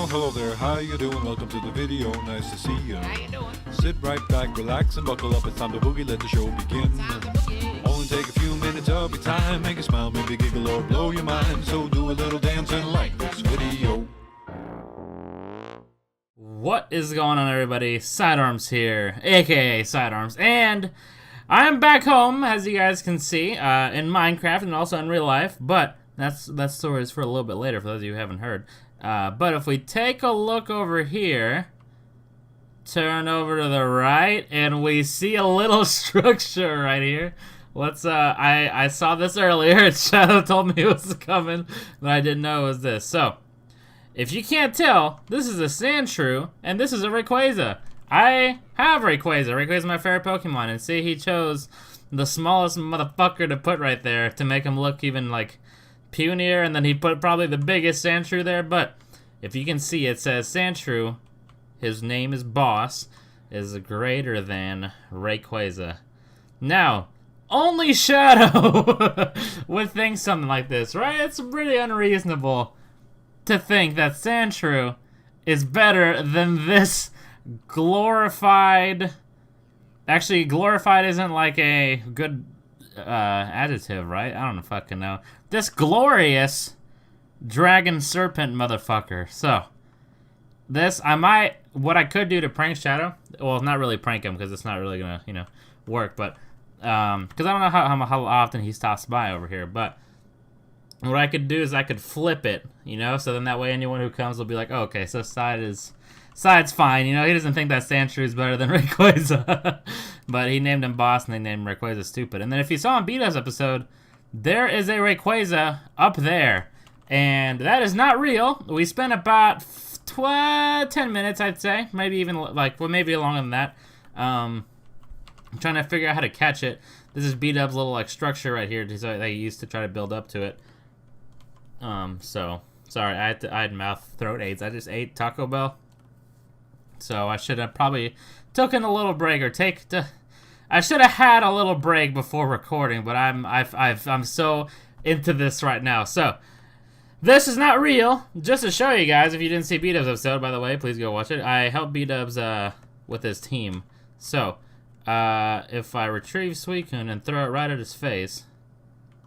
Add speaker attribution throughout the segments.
Speaker 1: hello there, how you doing? Welcome to the video, nice to see you.
Speaker 2: How you doing?
Speaker 1: Sit right back, relax and buckle up, it's time to boogie, let the show begin.
Speaker 2: Time to boogie.
Speaker 1: Only take a few minutes of your time, make you smile, maybe giggle or blow your mind. So do a little dance and like this video.
Speaker 3: What is going on, everybody? Sidearms here, aka Sidearms, and I'm back home, as you guys can see, in Minecraft and also in real life, but that story is for a little bit later for those of you who haven't heard. But if we take a look over here, turn over to the right, and we see a little structure right here. Let's, I saw this earlier, Shadow told me it was coming, but I didn't know it was this. So, if you can't tell, this is a sand shrew, and this is a Rayquaza. I have Rayquaza. Rayquaza is my favorite Pokemon, and see, he chose the smallest motherfucker to put right there to make him look even, like, punier, and then he put probably the biggest Sandshrew there, but if you can see, it says Sandshrew, his name is Boss, is greater than Rayquaza. Now, only Shadow would think something like this, right? It's pretty unreasonable to think that Sandshrew is better than this glorified... Actually, glorified isn't like a good adjective, right? I don't fucking know. This glorious dragon serpent motherfucker. So, this, what I could do to prank Shadow, well, not really prank him, because it's not really gonna, you know, work, but, because I don't know how often he stops by over here, but what I could do is I could flip it, you know, so then that way anyone who comes will be like, oh, okay, so Side's fine, you know, he doesn't think that Sandshrew is better than Rayquaza. But he named him Boss, and they named Rayquaza Stupid. And then if you saw in Beatup's episode, there is a Rayquaza up there. And that is not real. We spent about 10 minutes, I'd say. Maybe even, like, well, maybe longer than that. I'm trying to figure out how to catch it. This is Beatup's little, like, structure right here that he used to try to build up to it. So, sorry, I had throat aids. I just ate Taco Bell. So I should have probably taken a little break, or I should have had a little break before recording, but I'm so into this right now. So this is not real. Just to show you guys, if you didn't see Beatup's episode, by the way, please go watch it. I helped Beatup's with his team. So if I retrieve Suicune and throw it right at his face,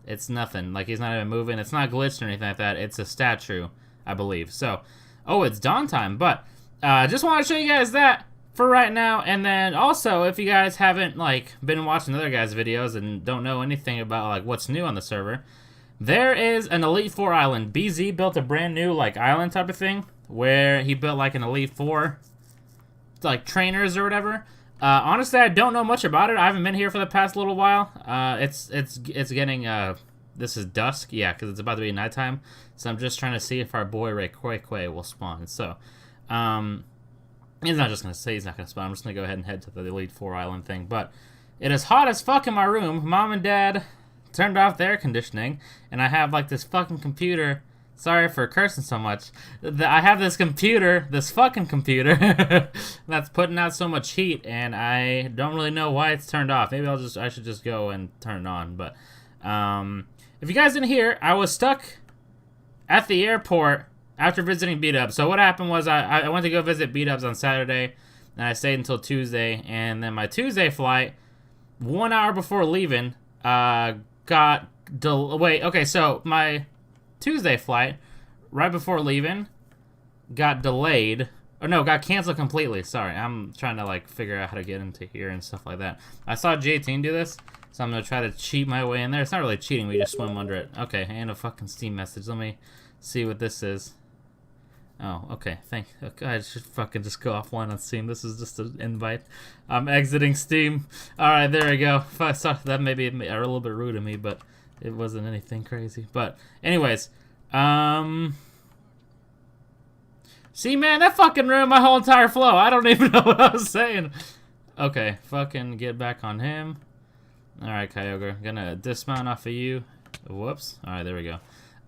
Speaker 3: it's nothing. Like, he's not even moving. It's not glitched or anything like that. It's a statue, I believe. So, oh, it's dawn time, but just want to show you guys that for right now, and then also, if you guys haven't, like, been watching other guys' videos and don't know anything about, like, what's new on the server, there is an Elite Four island. BZ built a brand new, like, island type of thing, where he built, like, an Elite Four, like, trainers or whatever. Honestly, I don't know much about it. I haven't been here for the past little while. It's getting, this is dusk, yeah, because it's about to be nighttime, so I'm just trying to see if our boy Rayquaza will spawn, so... he's not just gonna say he's not gonna spawn. I'm just gonna go ahead and head to the Elite Four Island thing. But it is hot as fuck in my room. Mom and Dad turned off the air conditioning, and I have like this fucking computer. Sorry for cursing so much. I have this computer, this fucking computer, that's putting out so much heat, and I don't really know why it's turned off. Maybe I should just go and turn it on. But if you guys didn't hear, I was stuck at the airport after visiting Beatup. So what happened was I went to go visit Beatup's on Saturday, and I stayed until Tuesday, and then my Tuesday flight, 1 hour before leaving, got delayed. Okay, so my Tuesday flight, right before leaving, got delayed. Or no, got canceled completely. Sorry, I'm trying to, like, figure out how to get into here and stuff like that. I saw J18 do this, so I'm going to try to cheat my way in there. It's not really cheating, we just swim under it. Okay, and a fucking Steam message. Let me see what this is. Oh, okay, okay, I should fucking just go offline on Steam. This is just an invite. I'm exiting Steam. Alright, there we go. Sorry, that may be a little bit rude of me, but it wasn't anything crazy. But, anyways, see, man, that fucking ruined my whole entire flow. I don't even know what I was saying. Okay, fucking get back on him. Alright, Kyogre, gonna dismount off of you. Whoops. Alright, there we go.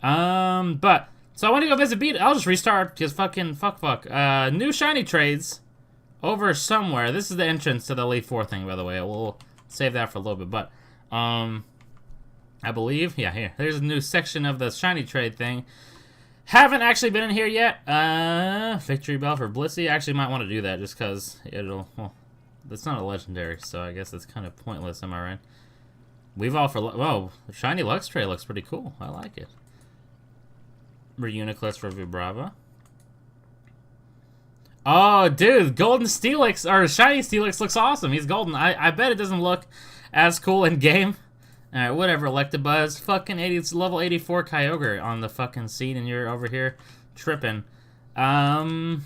Speaker 3: But... so I want to go visit Beat. I'll just restart because fucking fuck. New shiny trades over somewhere. This is the entrance to the Elite Four thing, by the way. We'll save that for a little bit, but I believe, yeah, here. There's a new section of the shiny trade thing. Haven't actually been in here yet. Victory Bell for Blissey. Actually might want to do that just because it'll... Well, that's not a legendary, so I guess it's kind of pointless, am I right? We've all for... Whoa, Shiny Lux Tray looks pretty cool. I like it. Reuniclus for Vibrava. Oh, dude, Golden Steelix, or Shiny Steelix looks awesome. He's golden. I bet it doesn't look as cool in game. Alright, whatever, Electabuzz. Fucking 80, it's level 84 Kyogre on the fucking scene, and you're over here tripping. So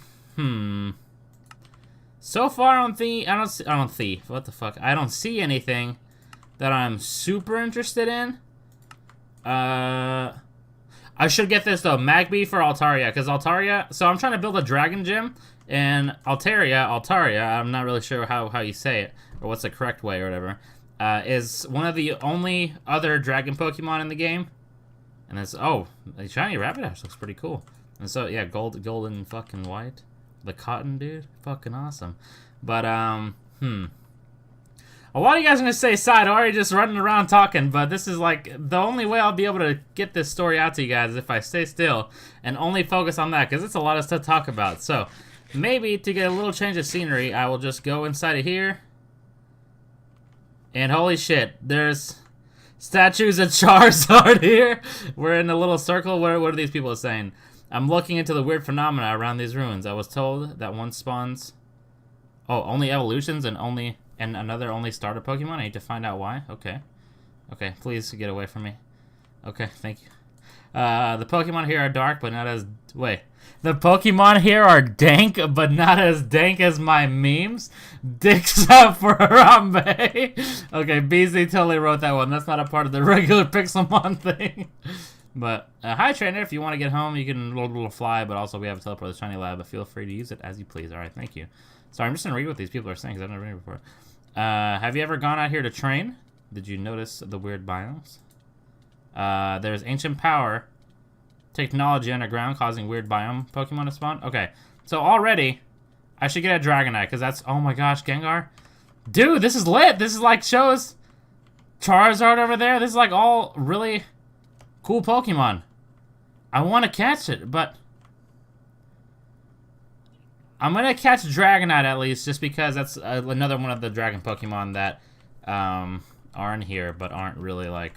Speaker 3: far on what the fuck? I don't see anything that I'm super interested in. I should get this, though. Magby for Altaria, because Altaria... So I'm trying to build a Dragon Gym, and Altaria, I'm not really sure how you say it, or what's the correct way, or whatever. Is one of the only other dragon Pokemon in the game. And it's, oh, a shiny Rapidash looks pretty cool. And so, yeah, golden fucking white. The cotton, dude. Fucking awesome. But, a lot of you guys are going to say, Side, already just running around talking, but this is like, the only way I'll be able to get this story out to you guys is if I stay still and only focus on that, because it's a lot of stuff to talk about. So, maybe to get a little change of scenery, I will just go inside of here. And holy shit, there's statues of Charizard here. We're in a little circle. What are these people saying? I'm looking into the weird phenomena around these ruins. I was told that one spawns... Oh, only evolutions and another only starter Pokemon? I need to find out why. Okay. Okay, please get away from me. Okay, thank you. The Pokemon here are dark, but not as... Wait. The Pokemon here are dank, but not as dank as my memes? Dicks up for Harambe. Okay, BZ totally wrote that one. That's not a part of the regular Pixelmon thing. But, hi Trainer, if you want to get home, you can little fly, but also we have a teleport to the Shiny Lab, but feel free to use it as you please. Alright, thank you. Sorry, I'm just going to read what these people are saying, because I've never read it before. Have you ever gone out here to train? Did you notice the weird biomes? There's ancient power technology underground causing weird biome Pokemon to spawn. Okay, so already I should get a Dragonite because that's, oh my gosh, Gengar. Dude, this is lit. This is like shows Charizard over there. This is like all really cool Pokemon. I want to catch it, but I'm going to catch Dragonite at least just because that's another one of the Dragon Pokemon that are in here but aren't really like...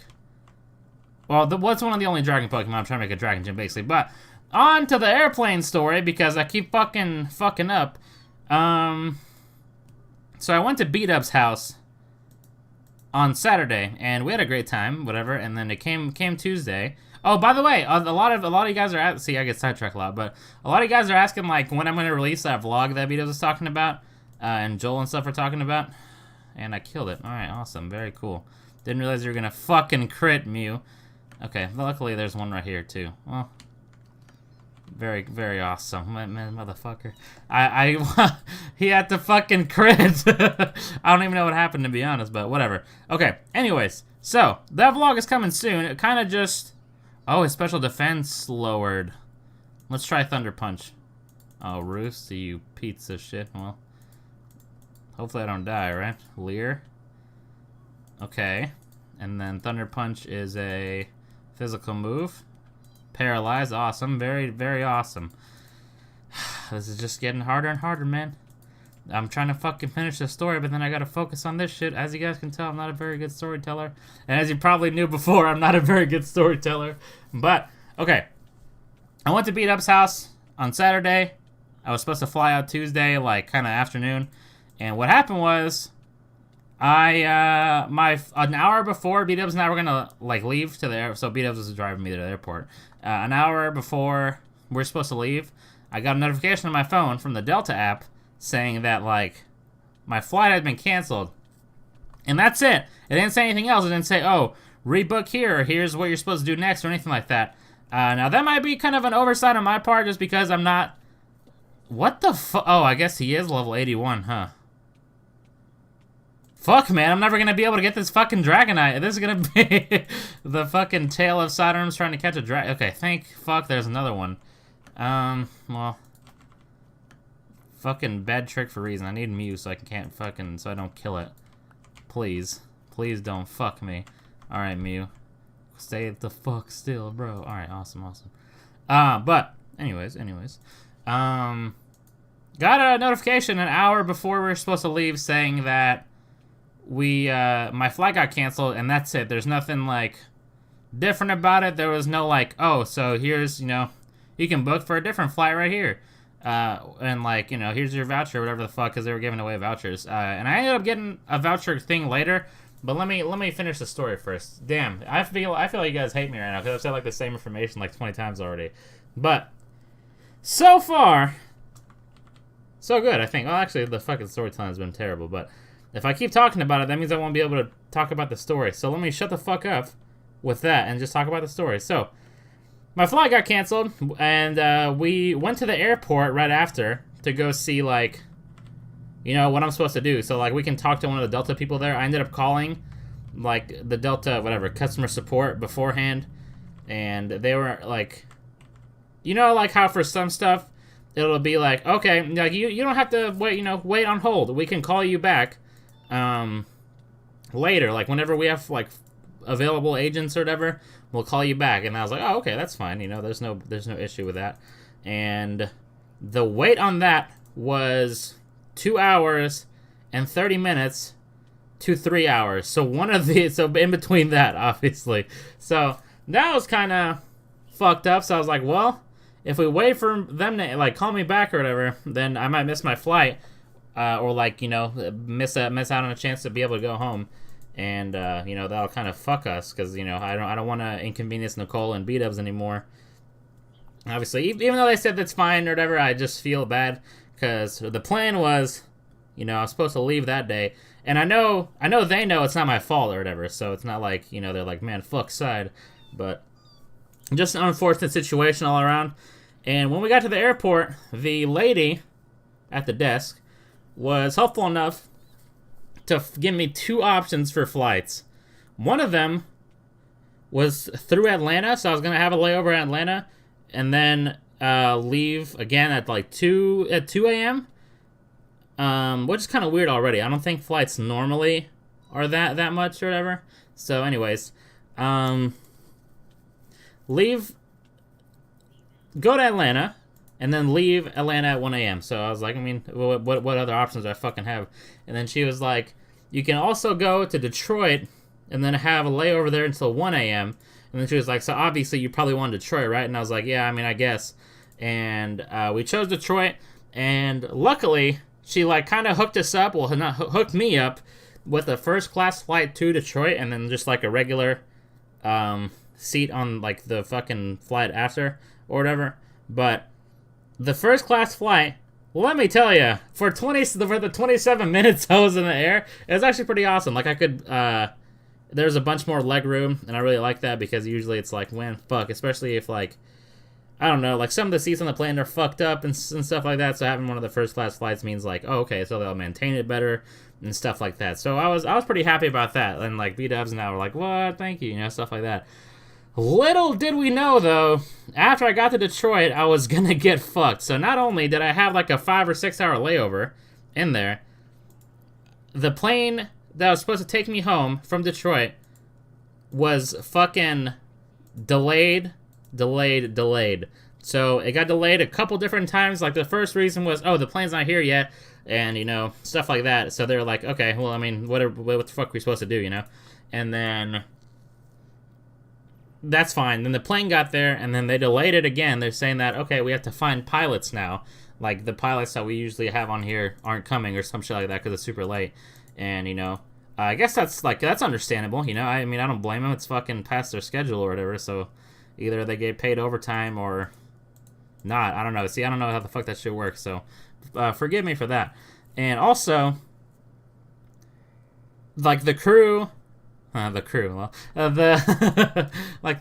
Speaker 3: Well, what's one of the only Dragon Pokemon? I'm trying to make a Dragon Gym, basically. But, on to the airplane story, because I keep fucking up. So I went to Beat-Up's house on Saturday, and we had a great time, whatever, and then it came Tuesday. Oh, by the way, a lot of you guys are... See, I get sidetracked a lot, but a lot of you guys are asking, like, when I'm going to release that vlog that Beat-Up was talking about, and Joel and stuff are talking about, and I killed it. Alright, awesome, very cool. Didn't realize you were going to fucking crit, Mew. Okay, luckily there's one right here too. Well, very, very awesome, man, motherfucker. He had to fucking crit. I don't even know what happened, to be honest, but whatever. Okay, anyways, so that vlog is coming soon. It kind of just... Oh, his special defense lowered. Let's try Thunder Punch. Oh, Roost, you pizza shit. Well, hopefully I don't die, right? Leer. Okay, and then Thunder Punch is a... physical move. Paralyze, awesome. Very, very awesome. This is just getting harder and harder, man. I'm trying to fucking finish the story, but then I gotta focus on this shit. As you guys can tell, I'm not a very good storyteller. And as you probably knew before, I'm not a very good storyteller. But, okay. I went to Beat Up's house on Saturday. I was supposed to fly out Tuesday, like, kind of afternoon. And what happened was... an hour before B-Dubs and I were gonna like leave to the airport, so B-Dubs was driving me to the airport. An hour before we're supposed to leave, I got a notification on my phone from the Delta app saying that like my flight had been canceled, and that's it. It didn't say anything else. It didn't say, oh, rebook here, or here's what you're supposed to do next, or anything like that. Now that might be kind of an oversight on my part, just because I'm not. What the fuck? Oh, I guess he is level 81, huh? Fuck, man, I'm never gonna be able to get this fucking Dragonite. This is gonna be the fucking tale of Sidearms trying to catch a dragon. Okay, thank fuck there's another one. Well. Fucking bad trick for a reason. I need Mew so I can't fucking, so I don't kill it. Please. Please don't fuck me. Alright, Mew. Stay the fuck still, bro. Alright, awesome, awesome. But anyways, got a notification an hour before we were supposed to leave saying that my flight got canceled, and that's it. There's nothing like different about it. There was no like, oh, so here's, you can book for a different flight right here. And like, here's your voucher, whatever the fuck, because they were giving away vouchers. And I ended up getting a voucher thing later. But let me finish the story first. Damn, I feel like you guys hate me right now because I've said like the same information like 20 times already. But so far, so good, I think. Well, actually, the fucking storytelling has been terrible. But if I keep talking about it, that means I won't be able to talk about the story. So let me shut the fuck up with that and just talk about the story. So my flight got canceled, and we went to the airport right after to go see like, what I'm supposed to do. So like we can talk to one of the Delta people there. I ended up calling like the Delta customer support beforehand, and they were like, like how for some stuff it'll be like, okay, like you don't have to wait, wait on hold. We can call you back later, like whenever we have like available agents or whatever, we'll call you back. And I was like, oh, okay, that's fine. There's no issue with that. And the wait on that was 2 hours and 30 minutes to 3 hours. So so in between that, obviously. So that was kind of fucked up. So I was like, well, if we wait for them to like call me back or whatever, then I might miss my flight, or like miss out on a chance to be able to go home, and that'll kind of fuck us because I don't want to inconvenience Nicole and B-Dubs anymore. Obviously, even though they said that's fine or whatever, I just feel bad because the plan was, I was supposed to leave that day, and I know they know it's not my fault or whatever, so it's not like they're like, man, fuck side, but just an unfortunate situation all around. And when we got to the airport, the lady at the desk was helpful enough to give me 2 options for flights. One of them was through Atlanta, so I was going to have a layover in Atlanta and then leave again at like 2 a.m., which is kind of weird already. I don't think flights normally are that much or whatever. So anyways, go to Atlanta, and then leave Atlanta at 1 a.m. So I was like, what other options do I fucking have? And then she was like, you can also go to Detroit and then have a layover there until 1 a.m. And then she was like, so obviously you probably want Detroit, right? And I was like, yeah, I guess. And we chose Detroit, and luckily she like kind of hooked us up, well, not hooked me up with a first class flight to Detroit, and then just like a regular seat on like the fucking flight after or whatever. But the first class flight, let me tell you, for the 27 minutes I was in the air, it was actually pretty awesome. Like I could, there's a bunch more leg room, and I really like that because usually it's like, man, fuck, especially if like, I don't know, like some of the seats on the plane are fucked up and stuff like that. So having one of the first class flights means like, oh, okay, so they'll maintain it better and stuff like that. So I was pretty happy about that. And like B-Dubs and I were like, what? Thank you, stuff like that. Little did we know, though, after I got to Detroit, I was gonna get fucked. So not only did I have like a 5 or 6 hour layover in there, the plane that was supposed to take me home from Detroit was fucking delayed. So it got delayed a couple different times. Like the first reason was, oh, the plane's not here yet, and stuff like that. So they're like, okay, well, what the fuck are we supposed to do, And then that's fine. Then the plane got there, and then they delayed it again. They're saying that, okay, we have to find pilots now. Like, the pilots that we usually have on here aren't coming or some shit like that because it's super late. And, I guess that's understandable, I don't blame them. It's fucking past their schedule or whatever, so either they get paid overtime or not. I don't know. See, I don't know how the fuck that shit works, so forgive me for that. And also, like, the crew, like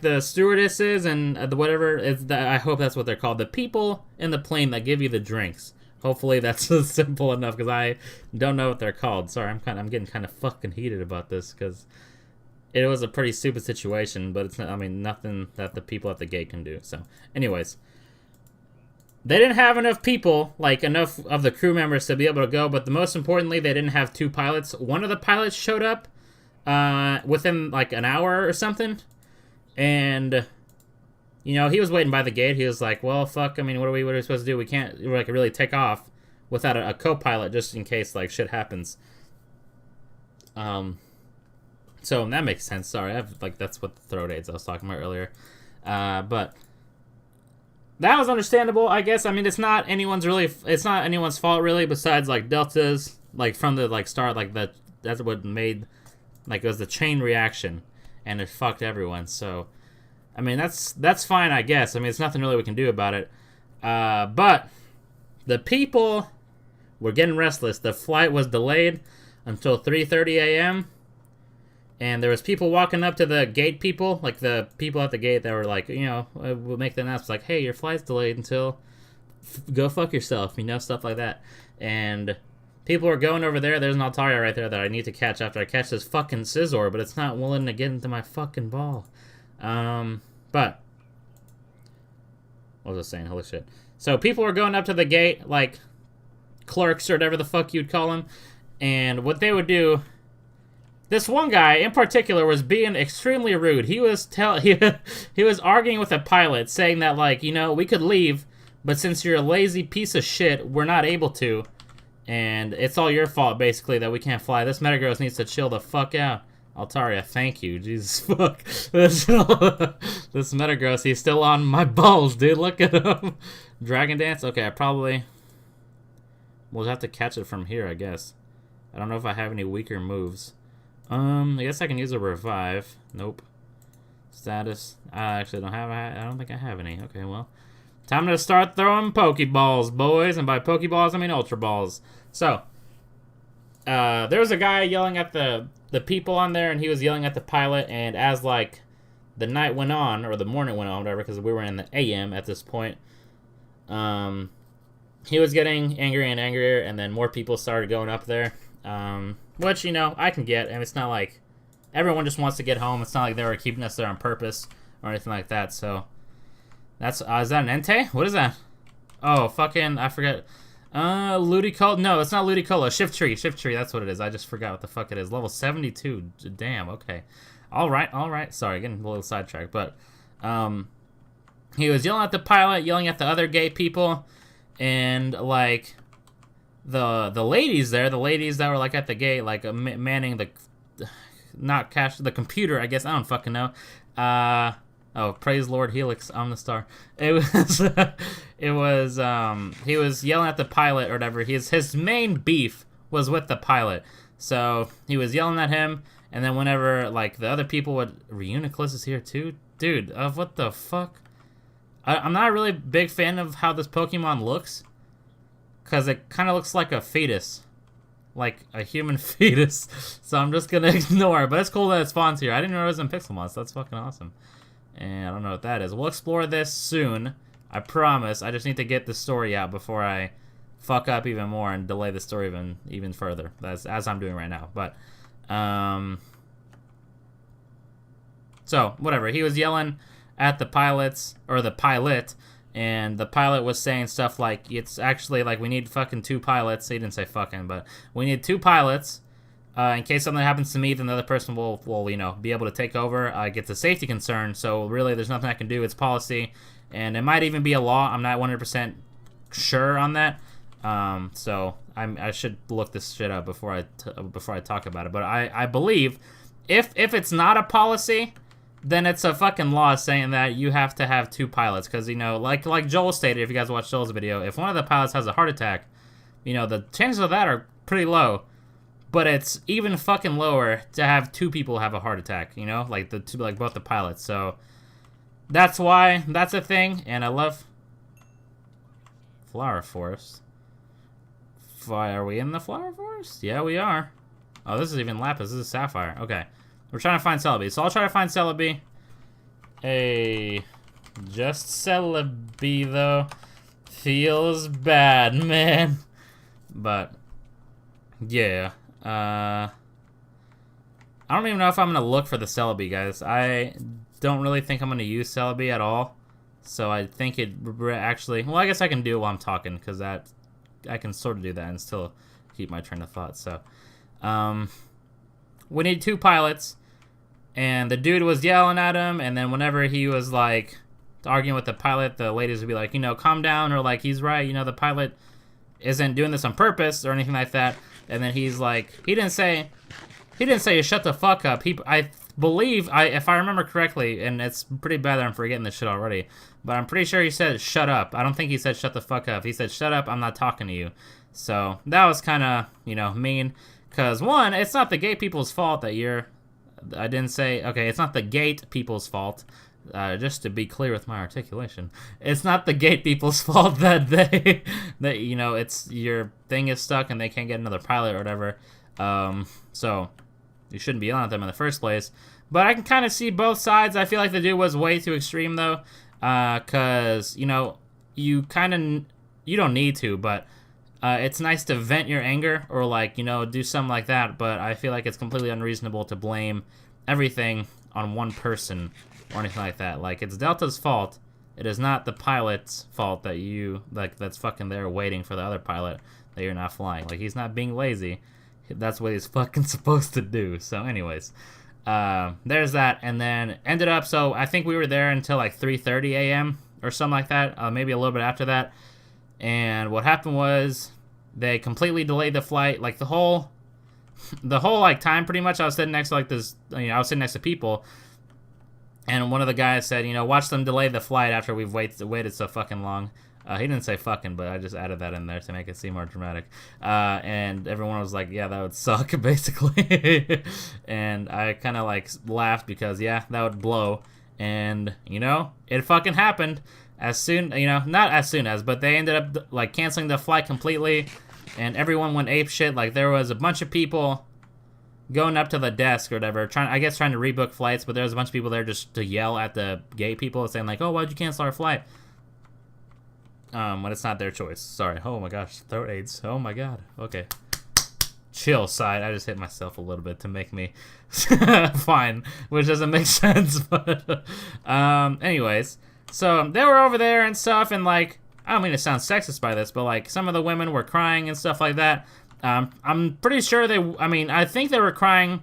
Speaker 3: the stewardesses and the whatever, I hope that's what they're called. The people in the plane that give you the drinks. Hopefully that's simple enough because I don't know what they're called. Sorry, I'm getting kind of fucking heated about this because it was a pretty stupid situation, but it's nothing that the people at the gate can do. So, anyways, they didn't have enough people, like enough of the crew members to be able to go. But the most importantly, they didn't have 2 pilots. One of the pilots showed up within like an hour or something, and you know, he was waiting by the gate. He was like, well, fuck, I mean, what are we supposed to do? We can't, like, really take off without a co-pilot just in case, like, shit happens. So that makes sense. Sorry, that's what the throat aids I was talking about earlier. But that was understandable, I guess. I mean, it's not anyone's fault really, besides like Delta's, like from the like start, like that's what made, like, it was the chain reaction, and it fucked everyone. So, I mean, that's fine, I guess. I mean, it's nothing really we can do about it. But the people were getting restless. The flight was delayed until 3:30 a.m. And there was people walking up to the gate people, like the people at the gate that were like, you know, we'll make the announcement like, hey, your flight's delayed until, go fuck yourself, you know, stuff like that. And people are going over there. There's an Altaria right there that I need to catch after I catch this fucking Scizor, but it's not willing to get into my fucking ball. But what was I saying? Holy shit. So people were going up to the gate, like clerks or whatever the fuck you'd call them, and what they would do. This one guy in particular was being extremely rude. He was he was arguing with a pilot, saying that, like, you know, we could leave, but since you're a lazy piece of shit, we're not able to, and it's all your fault basically that we can't fly. This Metagross needs to chill the fuck out. Altaria, thank you. Jesus fuck. This Metagross, he's still on my balls, dude. Look at him. Dragon Dance. Okay, we'll have to catch it from here, I guess. I don't know if I have any weaker moves. I guess I can use a revive. Nope. Status. I actually don't have. I don't think I have any. Okay, well, time to start throwing Pokeballs, boys. And by Pokeballs, I mean Ultra Balls. So, there was a guy yelling at the people on there, and he was yelling at the pilot. And as like the night went on, or the morning went on, whatever, because we were in the AM at this point, he was getting angrier and angrier, and then more people started going up there. Which, you know, I can get, and it's not like everyone just wants to get home. It's not like they were keeping us there on purpose or anything like that. So that's is that an Entei? What is that? Oh, fucking, I forget. Ludicolo. No, it's not Ludicolo. Shift Tree. That's what it is. I just forgot what the fuck it is. Level 72. Damn. Okay. All right. Sorry, getting a little sidetracked, but he was yelling at the pilot, yelling at the other gay people, and like. The ladies there, the ladies that were like at the gate, like manning the, not cash, the computer, I guess, I don't fucking know. Oh, praise Lord Helix, I'm the star. It was, he was yelling at the pilot or whatever. His main beef was with the pilot. So he was yelling at him, and then whenever, like, the other people would, Reuniclus is here too? Dude, what the fuck? I'm not a really big fan of how this Pokemon looks. Because it kind of looks like a fetus. Like a human fetus. So I'm just going to ignore it. But it's cool that it spawns here. I didn't know it was in Pixelmon, so that's fucking awesome. And I don't know what that is. We'll explore this soon. I promise. I just need to get the story out before I fuck up even more and delay the story even further. That's as I'm doing right now. But, so, whatever. He was yelling at the pilots, or the pilot, and the pilot was saying stuff like, it's actually like we need fucking 2 pilots. He didn't say fucking, but we need 2 pilots. In case something happens to me, then the other person will you know, be able to take over. It's a safety concern, so really there's nothing I can do. It's policy, and it might even be a law. I'm not 100% sure on that. So I should look this shit up before I talk about it. But I believe if it's not a policy, then it's a fucking law saying that you have to have 2 pilots. Because, you know, like Joel stated, if you guys watched Joel's video, if one of the pilots has a heart attack, you know, the chances of that are pretty low. But it's even fucking lower to have 2 people have a heart attack, you know? Like, both the pilots. So, that's why that's a thing. And I love Flower Forest. Are we in the Flower Forest? Yeah, we are. Oh, this is even Lapis. This is Sapphire. Okay. We're trying to find Celebi. So I'll try to find Celebi. Just Celebi, though. Feels bad, man. But, yeah. I don't even know if I'm going to look for the Celebi, guys. I don't really think I'm going to use Celebi at all. So I think it actually... Well, I guess I can do it while I'm talking, because I can sort of do that and still keep my train of thought. So, we need 2 pilots, and the dude was yelling at him, and then whenever he was like, arguing with the pilot, the ladies would be like, you know, calm down, or like, he's right, you know, the pilot isn't doing this on purpose or anything like that. And then he's like, he didn't say shut the fuck up. I believe, if I remember correctly, and it's pretty bad that I'm forgetting this shit already, but I'm pretty sure he said shut up. I don't think he said shut the fuck up. He said shut up, I'm not talking to you. So that was kind of, you know, mean. Because one, it's not the gay people's fault that I didn't say, okay, it's not the gate people's fault. Just to be clear with my articulation, it's not the gate people's fault that that you know, it's your thing is stuck and they can't get another pilot or whatever. So you shouldn't be yelling at them in the first place. But I can kind of see both sides. I feel like the dude was way too extreme though, cause you know, you don't need to, but it's nice to vent your anger or like, you know, do something like that. But I feel like it's completely unreasonable to blame everything on one person or anything like that. Like, it's Delta's fault. It is not the pilot's fault that that's fucking there waiting for the other pilot that you're not flying. Like, he's not being lazy. That's what he's fucking supposed to do. So anyways, there's that. And then ended up, so I think we were there until like 3:30 a.m. or something like that. Maybe a little bit after that. And what happened was they completely delayed the flight. Like, the whole like time pretty much, I was sitting next to like this, you know, I was sitting next to people. And one of the guys said, you know, watch them delay the flight after we've waited so fucking long. He didn't say fucking, but I just added that in there to make it seem more dramatic. And everyone was like, yeah, that would suck, basically. And I kind of, like, laughed because, yeah, that would blow. And, you know, it fucking happened as soon, you know, not as soon as, but they ended up, like, canceling the flight completely. And everyone went apeshit. Like, there was a bunch of people going up to the desk or whatever, trying to rebook flights, but there was a bunch of people there just to yell at the gay people, saying like, oh, why'd you cancel our flight? When it's not their choice. Sorry. Oh my gosh, throat AIDS. Oh my god. Okay. Chill, side. I just hit myself a little bit to make me fine, which doesn't make sense, but anyways, so they were over there and stuff, and like, I don't mean to sound sexist by this, but like, some of the women were crying and stuff like that. I'm pretty sure I think they were crying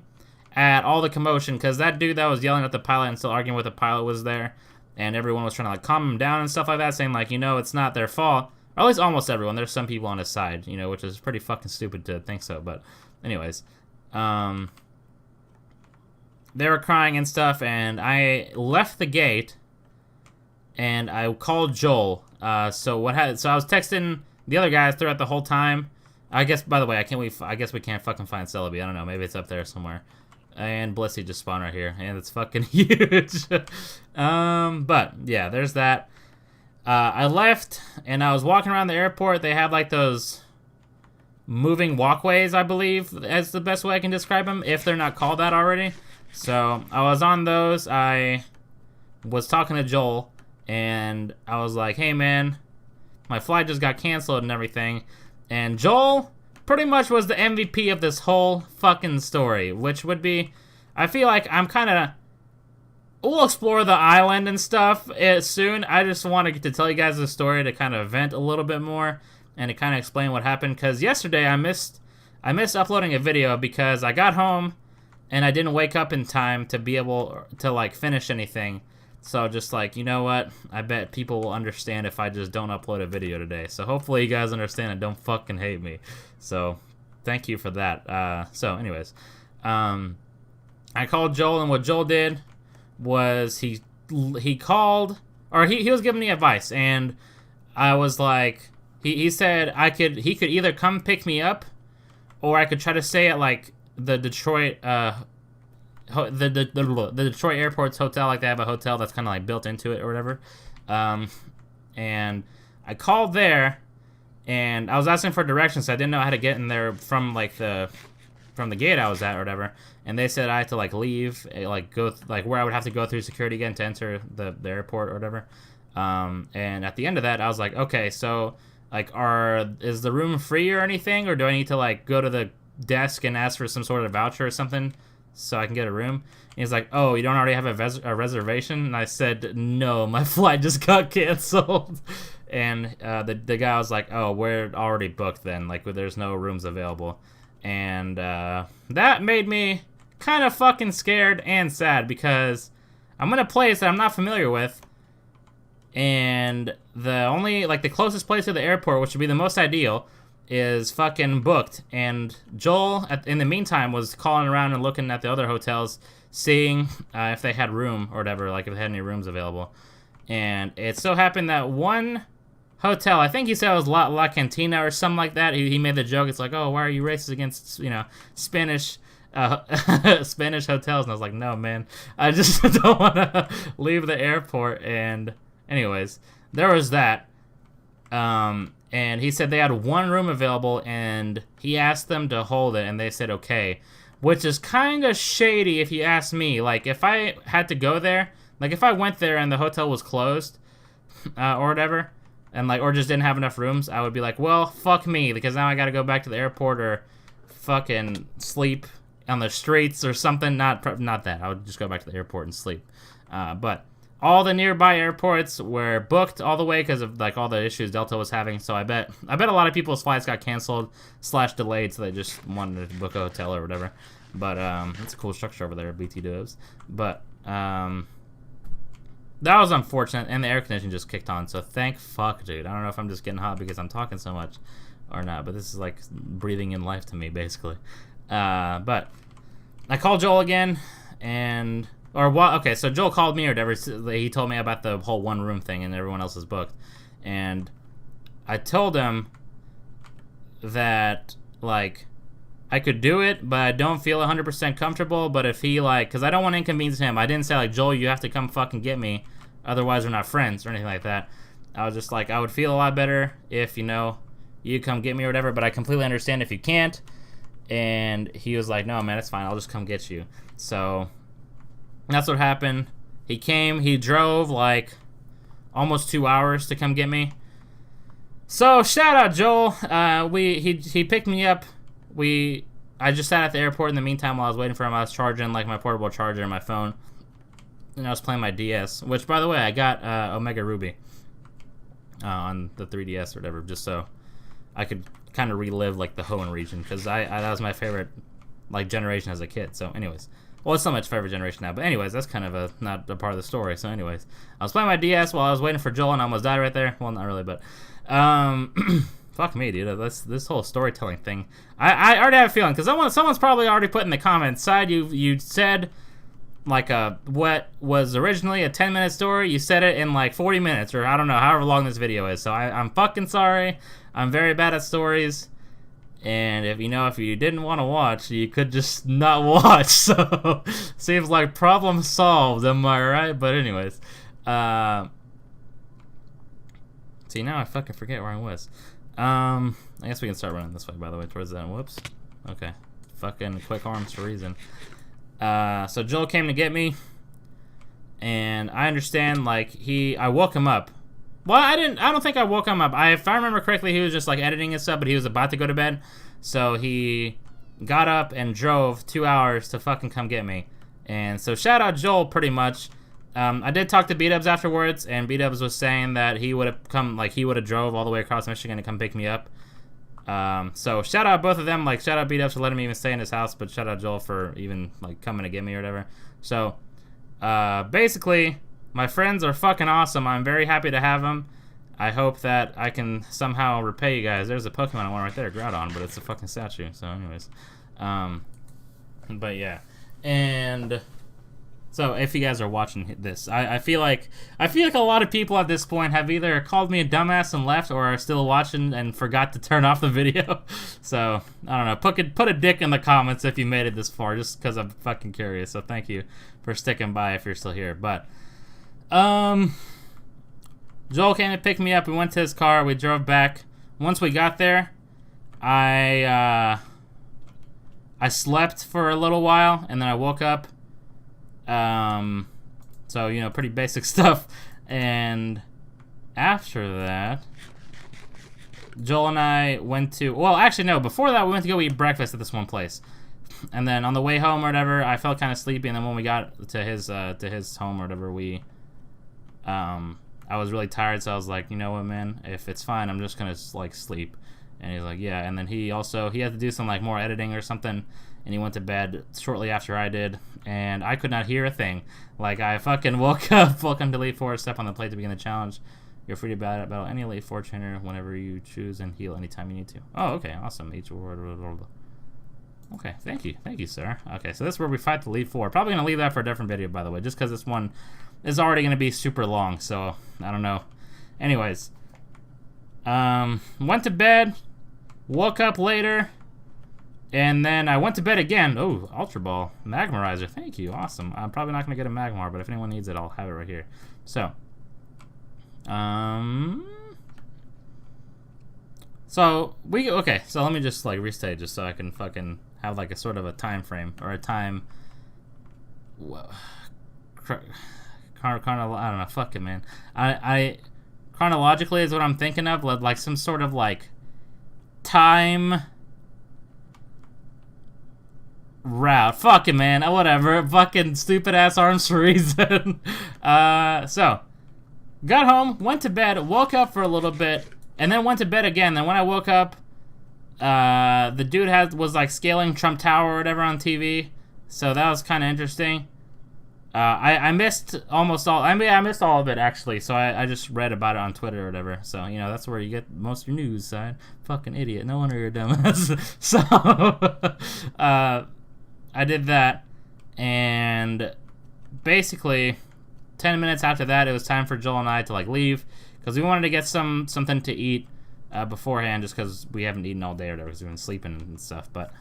Speaker 3: at all the commotion, because that dude that was yelling at the pilot and still arguing with the pilot was there, and everyone was trying to like calm him down and stuff like that, saying like, you know, it's not their fault, or at least almost everyone. There's some people on his side, you know, which is pretty fucking stupid to think so, but anyways, they were crying and stuff, and I left the gate, and I called Joel. So I was texting the other guys throughout the whole time. I guess, by the way, I guess we can't fucking find Celebi. I don't know. Maybe it's up there somewhere. And Blissey just spawned right here. And it's fucking huge. But, yeah, there's that. I left, and I was walking around the airport. They have, like, those moving walkways, I believe, as the best way I can describe them, if they're not called that already. So, I was on those. I was talking to Joel, and I was like, hey, man, my flight just got canceled and everything. And Joel pretty much was the MVP of this whole fucking story, which would be, I feel like we'll explore the island and stuff soon. I just want to get to tell you guys the story to kind of vent a little bit more and to kind of explain what happened, because yesterday I missed uploading a video because I got home and I didn't wake up in time to be able to like finish anything. So just like, you know what, I bet people will understand if I just don't upload a video today. So hopefully you guys understand and don't fucking hate me. So thank you for that. So anyways, I called Joel, and what Joel did was he called, or he was giving me advice, and I was like, he said he could either come pick me up, or I could try to stay at like the Detroit the Detroit Airport's hotel. Like, they have a hotel that's kind of like built into it or whatever. And I called there, and I was asking for directions, so I didn't know how to get in there from like the gate I was at or whatever. And they said I had to like leave, like go like where I would have to go through security again to enter the airport or whatever. And at the end of that, I was like, okay, so like, is the room free or anything, or do I need to like go to the desk and ask for some sort of voucher or something so I can get a room? And he's like, oh, you don't already have a reservation? And I said, no, my flight just got canceled. And the guy was like, oh, we're already booked then, like there's no rooms available. And that made me kind of fucking scared and sad, because I'm in a place that I'm not familiar with, and the only, like, the closest place to the airport, which would be the most ideal, is fucking booked. And Joel, in the meantime, was calling around and looking at the other hotels, seeing if they had room or whatever, like if they had any rooms available. And it so happened that one hotel, I think he said it was La Cantina or something like that. He made the joke. It's like, oh, why are you racist against, you know, Spanish Spanish hotels? And I was like, no, man, I just don't want to leave the airport. And anyways, there was that. And he said they had one room available, and he asked them to hold it, and they said okay, which is kind of shady if you ask me. Like, if I had to go there, like if I went there and the hotel was closed or whatever, and like, or just didn't have enough rooms, I would be like, well, fuck me, because now I gotta go back to the airport or fucking sleep on the streets or something. Not that. I would just go back to the airport and sleep. But all the nearby airports were booked all the way because of like all the issues Delta was having. So I bet a lot of people's flights got canceled / delayed, so they just wanted to book a hotel or whatever. But it's a cool structure over there, BT Dubs. But that was unfortunate, and the air conditioning just kicked on. So thank fuck, dude. I don't know if I'm just getting hot because I'm talking so much or not, but this is like breathing in life to me, basically. But I called Joel again, and okay, so Joel called me or whatever. He told me about the whole one room thing and everyone else is booked. And I told him that, like, I could do it, but I don't feel 100% comfortable. But if he, like, because I don't want to inconvenience him. I didn't say, like, Joel, you have to come fucking get me, otherwise we're not friends or anything like that. I was just like, I would feel a lot better if, you know, you come get me or whatever, but I completely understand if you can't. And he was like, no, man, it's fine. I'll just come get you. So that's what happened. He came. He drove like almost 2 hours to come get me. So shout out Joel. He picked me up. I just sat at the airport in the meantime while I was waiting for him. I was charging like my portable charger and my phone, and I was playing my DS. Which, by the way, I got Omega Ruby on the 3DS or whatever, just so I could kind of relive like the Hoenn region, because that was my favorite like generation as a kid. So anyways. Well, it's not my favorite generation now, but anyways, that's kind of not a part of the story. So anyways, I was playing my DS while I was waiting for Joel, and I almost died right there. Well, not really, but fuck me, dude. This whole storytelling thing. I already have a feeling, because someone's probably already put in the comments side. You said like what was originally a 10-minute story. You said it in like 40 minutes, or I don't know, however long this video is. So I'm fucking sorry. I'm very bad at stories. And if you didn't want to watch, you could just not watch. So seems like problem solved, am I right? But anyways, see, now I fucking forget where I was. I guess we can start running this way, by the way, towards that. Whoops. Okay. Fucking quick arms for a reason. So Joel came to get me, and I understand, like, I woke him up. Well, I don't think I woke him up. If I remember correctly, he was just like editing and stuff, but he was about to go to bed. So he got up and drove 2 hours to fucking come get me. And so shout out Joel, pretty much. I did talk to B-Dubs afterwards, and B-Dubs was saying that he would have drove all the way across Michigan to come pick me up. So shout out both of them. Like, shout out B-Dubs for letting me even stay in his house, but shout out Joel for even like coming to get me or whatever. So basically, my friends are fucking awesome. I'm very happy to have them. I hope that I can somehow repay you guys. There's a Pokemon I want right there, Groudon, but it's a fucking statue. So anyways, but yeah. And so if you guys are watching this, I feel like a lot of people at this point have either called me a dumbass and left, or are still watching and forgot to turn off the video. So I don't know. Put a dick in the comments if you made it this far, just because I'm fucking curious. So thank you for sticking by if you're still here. But Joel came to pick me up. We went to his car. We drove back. Once we got there, I slept for a little while, and then I woke up. So, you know, pretty basic stuff. And after that, Joel and I went to, well, actually, no, before that, we went to go eat breakfast at this one place. And then on the way home or whatever, I felt kind of sleepy. And then when we got to his home or whatever, I was really tired. So I was like, you know what, man, if it's fine, I'm just going to like sleep. And he's like, yeah. And then he had to do some like more editing or something, and he went to bed shortly after I did, and I could not hear a thing. Like, I fucking woke up. Welcome to Elite 4. Step on the plate to begin the challenge. You're free to battle any Elite 4 trainer whenever you choose and heal anytime you need to. Oh, okay, awesome. Each word. Okay, thank you, sir. Okay, so this is where we fight the Elite 4. Probably gonna leave that for a different video, by the way, just because this one is already gonna be super long. So I don't know. Anyways, went to bed, woke up later, and then I went to bed again. Oh, Ultra Ball, Magmarizer. Thank you, awesome. I'm probably not gonna get a Magmar, but if anyone needs it, I'll have it right here. So, so let me just like restate just so I can fucking have like a sort of a time frame or a time. I don't know. Fuck it, man. I chronologically is what I'm thinking of, like some sort of like time route. Fuck it, man. Whatever. Fucking stupid ass arms for a reason. So got home, went to bed, woke up for a little bit, and then went to bed again. Then when I woke up, the dude was like scaling Trump Tower or whatever on TV, so that was kind of interesting. I missed almost all. I mean, I missed all of it actually. So I just read about it on Twitter or whatever. So you know that's where you get most of your news. Side, fucking idiot. No wonder you're a dumbass. So I did that, and basically 10 minutes after that, it was time for Joel and I to like leave because we wanted to get something to eat beforehand, just because we haven't eaten all day or whatever, because we've been sleeping and stuff. But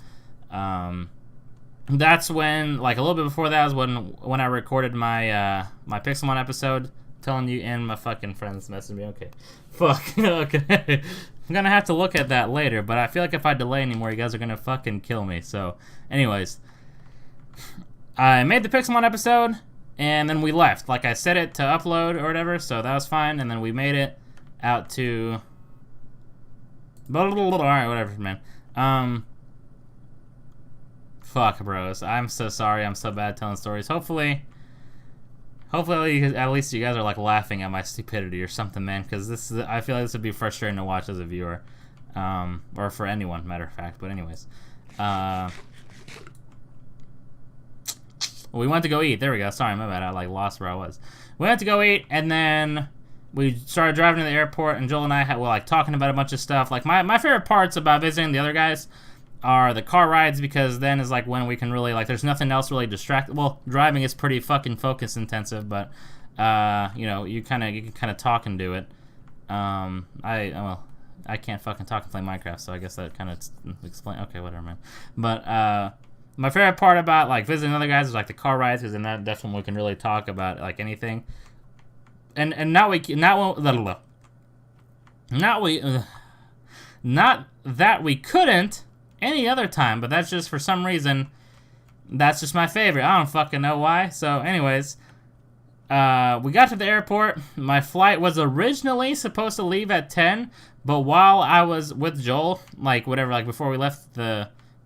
Speaker 3: that's when, like a little bit before that, was when I recorded my my Pixelmon episode, telling you, and my fucking friends messaged me. Okay, fuck. Okay, I'm gonna have to look at that later, but I feel like if I delay anymore, you guys are gonna fucking kill me. So, anyways, I made the Pixelmon episode, and then we left. Like I set it to upload or whatever, so that was fine. And then we made it out to. Alright, whatever, man. Fuck, bros. I'm so sorry. I'm so bad at telling stories. Hopefully at least you guys are like laughing at my stupidity or something, man. Because I feel like this would be frustrating to watch as a viewer, or for anyone, matter of fact. But anyways, we went to go eat. There we go. Sorry, my bad. I like lost where I was. We went to go eat, and then we started driving to the airport, and Joel and I were like talking about a bunch of stuff. Like my favorite parts about visiting the other guys are the car rides, because then is like when we can really like there's nothing else really distracting. Well, driving is pretty fucking focus intensive, but you know, you can kind of talk and do it. I can't fucking talk and play Minecraft, so I guess that kind of explain. Okay, whatever, man. But my favorite part about like visiting other guys is like the car rides, because in that definitely we can really talk about like anything. And not that we couldn't any other time, but that's just for some reason that's just my favorite. I don't fucking know why. So anyways, we got to the airport. My flight was originally supposed to leave at 10, but while I was with Joel, like whatever, like before we left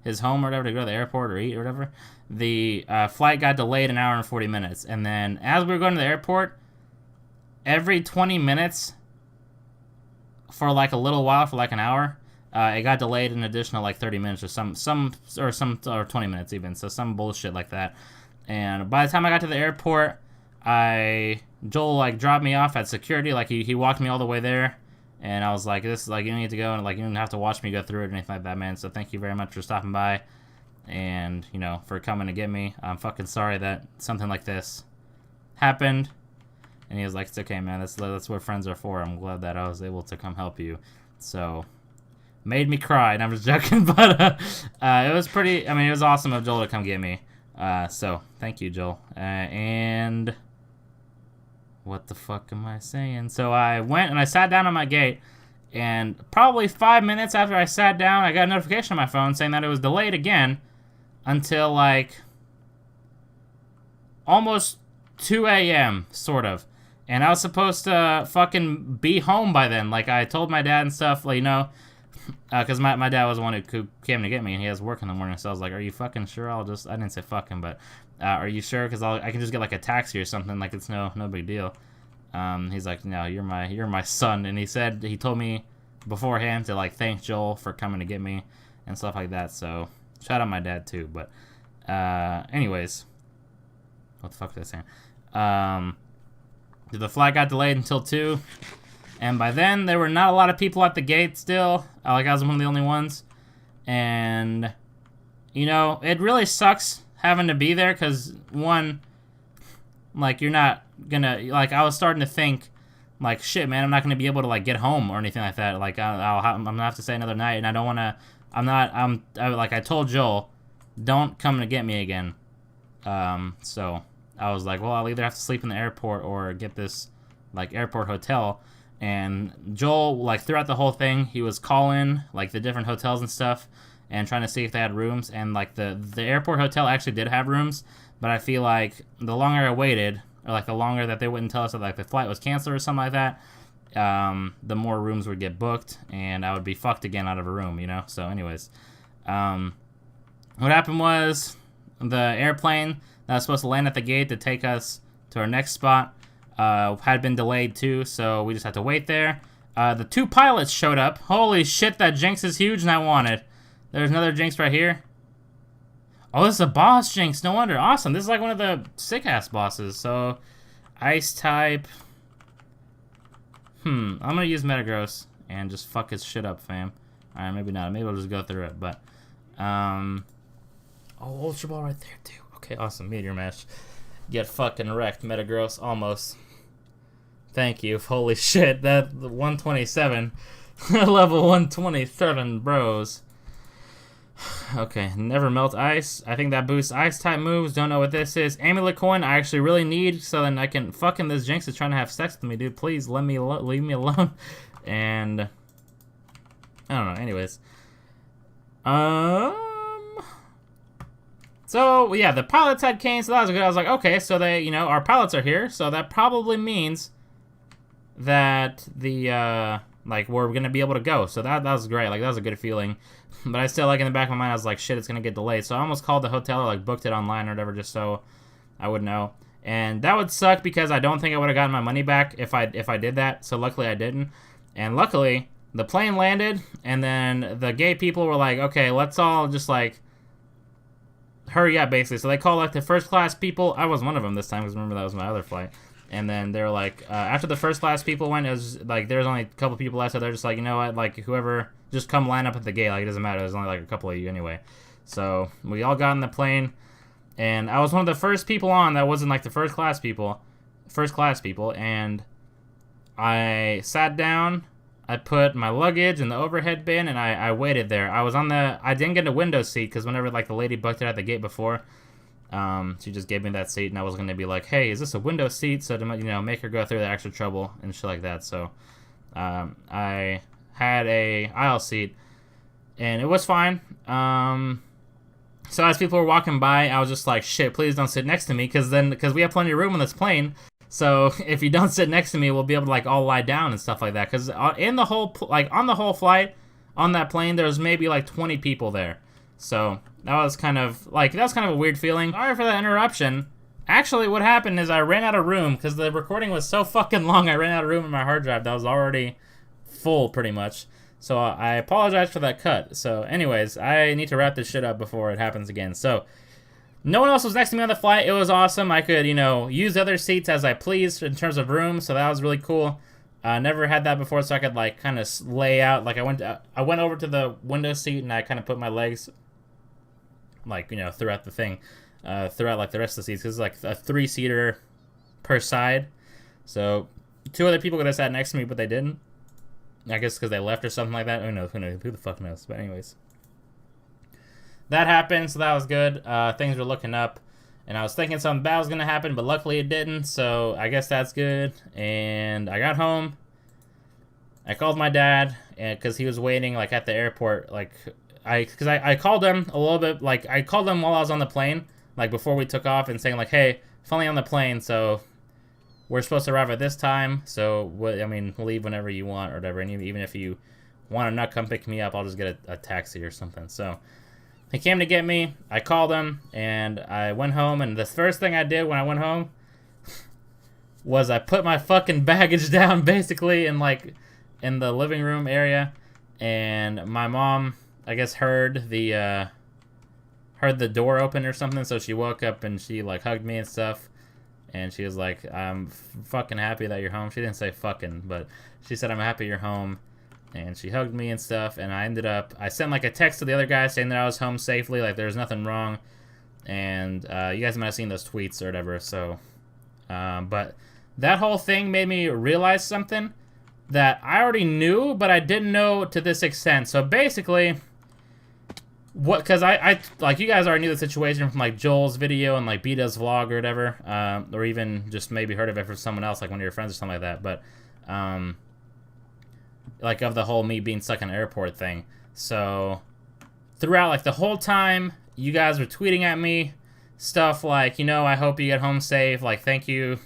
Speaker 3: his home or whatever to go to the airport or eat or whatever, the flight got delayed an hour and 40 minutes. And then as we were going to the airport, every 20 minutes for like a little while, for like an hour, it got delayed an additional like 30 minutes or 20 minutes even, so some bullshit like that. And by the time I got to the airport, Joel like dropped me off at security. Like he walked me all the way there, and I was like, this is like, you need to go, and like you didn't have to watch me go through it or anything like that, man. So thank you very much for stopping by, and you know, for coming to get me. I'm fucking sorry that something like this happened. And he was like, it's okay, man, that's what friends are for. I'm glad that I was able to come help you. So made me cry, and I'm just joking, but it was pretty, I mean, it was awesome of Joel to come get me. So thank you, Joel. And what the fuck am I saying? So I went and I sat down on my gate, and probably 5 minutes after I sat down, I got a notification on my phone saying that it was delayed again until like almost 2 a.m. sort of. And I was supposed to fucking be home by then. Like, I told my dad and stuff, like, you know, because my dad was the one who came to get me, and he has work in the morning. So I was like, are you fucking sure? I didn't say fucking, but are you sure? Because I can just get, like, a taxi or something. Like, it's no big deal. He's like, no, you're my son. And he told me beforehand to like thank Joel for coming to get me and stuff like that. So shout out my dad too. But anyways, what the fuck was I saying? The flight got delayed until 2, and by then there were not a lot of people at the gate still. Like I was one of the only ones, and you know it really sucks having to be there because one, like you're not gonna like I was starting to think like shit, man, I'm not gonna be able to like get home or anything like that. Like I'm gonna have to stay another night, and I don't want to. Like I told Joel, don't come to get me again. So I was like, well, I'll either have to sleep in the airport or get this like airport hotel. And Joel, like throughout the whole thing, he was calling like the different hotels and stuff and trying to see if they had rooms. And like the airport hotel actually did have rooms, but I feel like the longer I waited, or like the longer that they wouldn't tell us that like the flight was canceled or something like that, the more rooms would get booked, and I would be fucked again out of a room, you know? So anyways, what happened was the airplane that was supposed to land at the gate to take us to our next spot had been delayed too, so we just had to wait there. The 2 pilots showed up. Holy shit, that Jinx is huge and I want it. There's another Jinx right here. Oh, this is a boss Jinx, no wonder. Awesome, this is like one of the sick-ass bosses. So, Ice type. I'm gonna use Metagross and just fuck his shit up, fam. Alright, maybe not. Maybe I'll just go through it, but... oh, Ultra Ball right there, too. Okay, awesome. Meteor Mash. Get fucking wrecked, Metagross. Almost. Thank you. Holy shit, that 127. Level 127, bros. Okay, never melt ice. I think that boosts ice type moves. Don't know what this is. Amulet coin I actually really need so then I can... Fucking this Jinx is trying to have sex with me, dude. Please leave me alone. And... I don't know. Anyways. So, yeah, the pilots had canes, so that was good. I was like, okay, so they, you know, our pilots are here, so that probably means that the, like, we're gonna be able to go. So that was great. Like, that was a good feeling. But I still, like, in the back of my mind, I was like, shit, it's gonna get delayed. So I almost called the hotel or, like, booked it online or whatever just so I would know. And that would suck because I don't think I would have gotten my money back if I did that. So luckily I didn't. And luckily, the plane landed, and then the gate people were like, okay, let's all just, like, hurry up, basically. So they called, like, the first-class people. I was one of them this time because remember that was my other flight. And then they were like, after the first-class people went, it was like there was only a couple people left, so they're just like, you know what, like whoever, just come line up at the gate. Like it doesn't matter. There's only like a couple of you anyway. So we all got in the plane, and I was one of the first people on that wasn't like the first-class people, and I sat down. I put my luggage in the overhead bin, and I waited there. I didn't get a window seat because whenever like the lady booked it at the gate before, she just gave me that seat, and I was gonna be like, hey, is this a window seat? So to, you know, make her go through the extra trouble and shit like that. So I had a aisle seat, and it was fine. So as people were walking by, I was just like, shit, please don't sit next to me, because we have plenty of room on this plane. So if you don't sit next to me, we'll be able to like all lie down and stuff like that. Because on the whole flight on that plane, there was maybe like 20 people there. So that was kind of a weird feeling. Sorry for that interruption. Actually, what happened is I ran out of room because the recording was so fucking long. I ran out of room in my hard drive that was already full pretty much. So I apologize for that cut. So anyways, I need to wrap this shit up before it happens again. So no one else was next to me on the flight. It was awesome. I could, you know, use other seats as I pleased in terms of room. So that was really cool. Never had that before, so I could like kind of lay out. Like I went over to the window seat and I kind of put my legs, like, you know, throughout the thing, throughout like the rest of the seats, because it's like a 3-seater per side. So 2 other people could have sat next to me, but they didn't. I guess because they left or something like that. Who knows? Who the fuck knows? But anyways, that happened, so that was good. Things were looking up, and I was thinking something bad was gonna happen, but luckily it didn't. So I guess that's good. And I got home. I called my dad, because he was waiting like at the airport, like. I called him a little bit, like, I called him while I was on the plane, like, before we took off, and saying, like, hey, finally on the plane, so we're supposed to arrive at this time, so, I mean, leave whenever you want, or whatever, and even if you want to not come pick me up, I'll just get a taxi or something. So he came to get me, I called him, and I went home, and the first thing I did when I went home was I put my fucking baggage down, basically, and, like, in the living room area, and my mom, I guess, heard the door open or something, so she woke up and she like hugged me and stuff, and she was like, I'm fucking happy that you're home. She didn't say fucking, but she said, I'm happy you're home, and she hugged me and stuff, and I sent like a text to the other guy saying that I was home safely, like there's nothing wrong, and you guys might have seen those tweets or whatever, so, but that whole thing made me realize something that I already knew, but I didn't know to this extent. So basically, because I like, you guys already knew the situation from like Joel's video and like Beta's vlog or whatever, or even just maybe heard of it from someone else, like one of your friends or something like that. But like of the whole me being stuck in an airport thing. So throughout like the whole time, you guys were tweeting at me stuff like, you know, I hope you get home safe. Like, thank you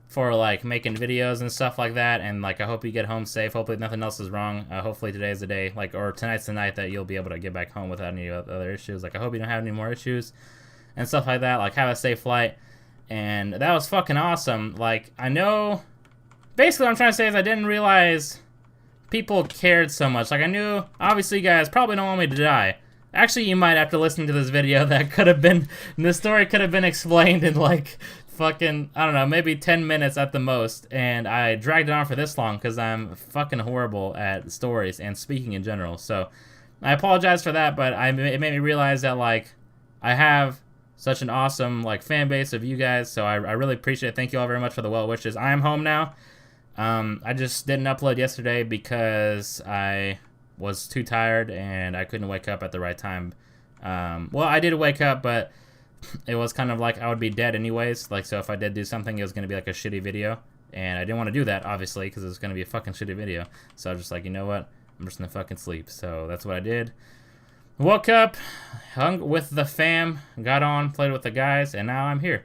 Speaker 3: for like making videos and stuff like that, and like I hope you get home safe. Hopefully nothing else is wrong. Hopefully today's the day, like, or tonight's the night that you'll be able to get back home without any other issues. Like, I hope you don't have any more issues and stuff like that. Like, have a safe flight. And that was fucking awesome. Like, I know, basically what I'm trying to say is I didn't realize people cared so much. Like, I knew, obviously you guys probably don't want me to die. Actually, you might, after listening to this video, that could have been, this story could have been explained in like fucking, I don't know, maybe 10 minutes at the most, and I dragged it on for this long because I'm fucking horrible at stories and speaking in general. So I apologize for that, but it made me realize that like I have such an awesome like fan base of you guys, so I really appreciate it. Thank you all very much for the well wishes. I am home now. I just didn't upload yesterday because I was too tired and I couldn't wake up at the right time. Well, I did wake up, but it was kind of like I would be dead anyways. Like, so if I did do something, it was going to be like a shitty video. And I didn't want to do that, obviously, because it was going to be a fucking shitty video. So I was just like, you know what? I'm just going to fucking sleep. So that's what I did. Woke up, hung with the fam, got on, played with the guys, and now I'm here.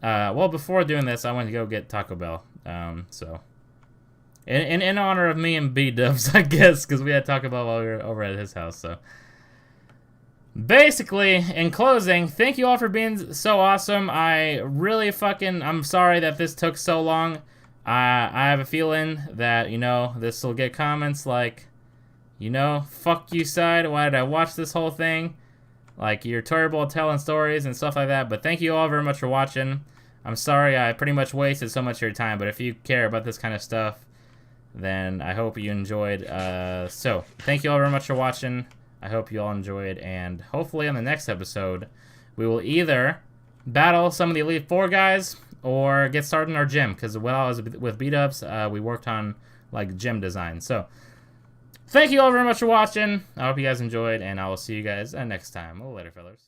Speaker 3: Well, before doing this, I went to go get Taco Bell. So in honor of me and B-Dubs, I guess, because we had Taco Bell while we were over at his house, so. Basically, in closing, thank you all for being so awesome. I'm sorry that this took so long. I have a feeling that, you know, this will get comments like, you know, fuck you, side. Why did I watch this whole thing? Like, you're terrible at telling stories and stuff like that. But thank you all very much for watching. I'm sorry I pretty much wasted so much of your time. But if you care about this kind of stuff, then I hope you enjoyed. So, thank you all very much for watching. I hope you all enjoyed, and hopefully on the next episode, we will either battle some of the Elite Four guys or get started in our gym, because while I was with B-Dubs, we worked on, like, gym design. So, thank you all very much for watching. I hope you guys enjoyed, and I will see you guys next time. Later, fellas.